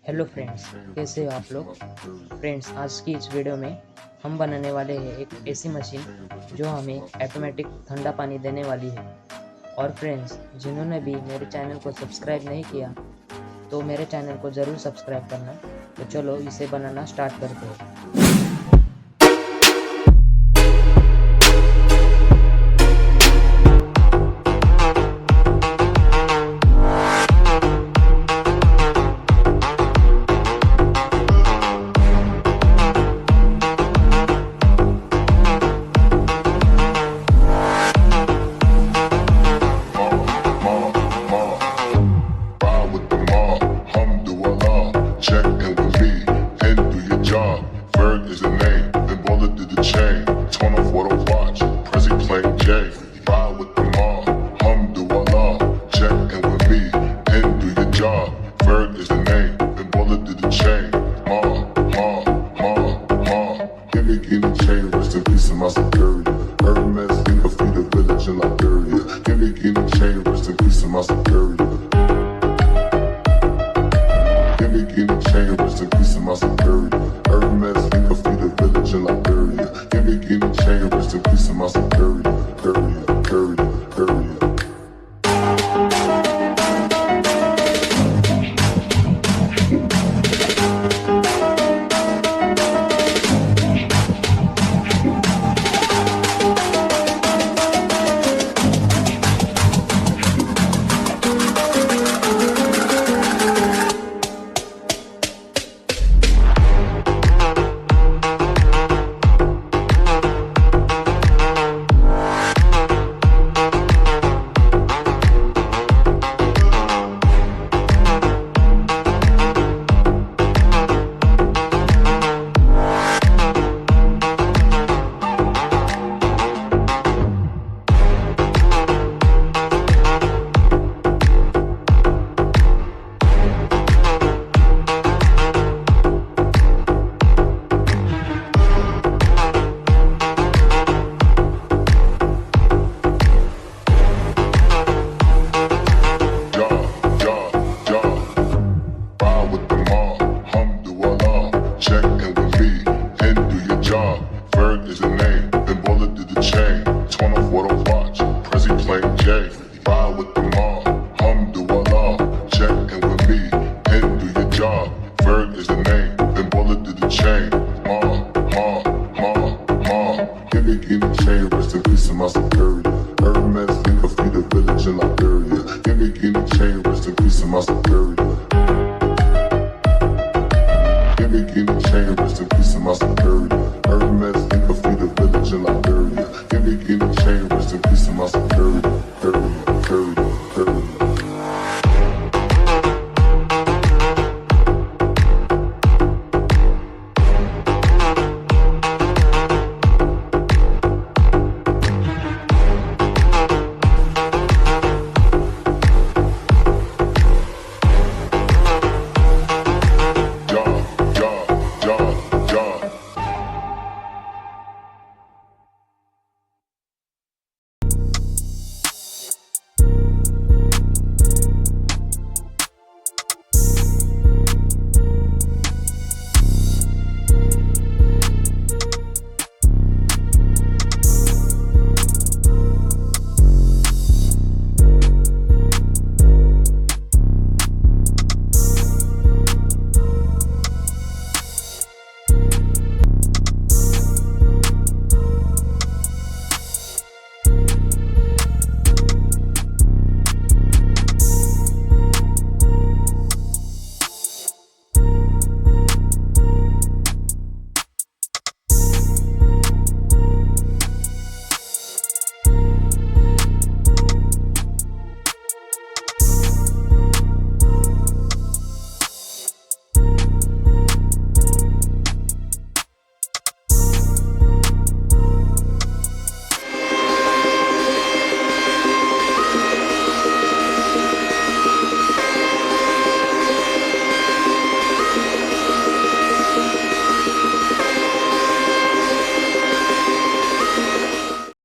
Hello friends, कैसे हो आप लोग। फ्रेंड्स, आज की इस वीडियो में हम बनाने वाले हैं एक ऐसी मशीन जो हमें ऑटोमेटिक ठंडा पानी देने वाली है। और फ्रेंड्स, जिन्होंने भी मेरे चैनल को सब्सक्राइब नहीं किया तो मेरे चैनल को ज़रूर सब्सक्राइब करना। तो चलो इसे बनाना स्टार्ट करते हैं। Is the name, then Baller did the chain. Turn off what I watch, Prezi playing J. Ride with the mom, Alhamdulillah. Check in with me, and do your job. Bird is the name, then Baller did the chain. Give me the chain, rest in peace of my security. Hermes, think of feed the village in Liberia. Give me the chain, rest in peace of my security. Give me the chain, rest in peace of my security. Hermes, think of feed the village in Liberia. Give me the chain, rest in peace of my security. Courier. Check in with me and do your job. Bird is the name, then Baller did the chain. Turn off what I watch, Prezi playing J. Ride with the mom, Alhamdulillah. Check in with me and do your job. Bird is the name, then Baller did the chain. Give me the chain, rest in peace of my security. Hermes, think of feed the village in Liberia. Give me the chain, rest in peace of my security. Give me the chain, rest in peace of my security. Hermes, think of feed the village in Liberia.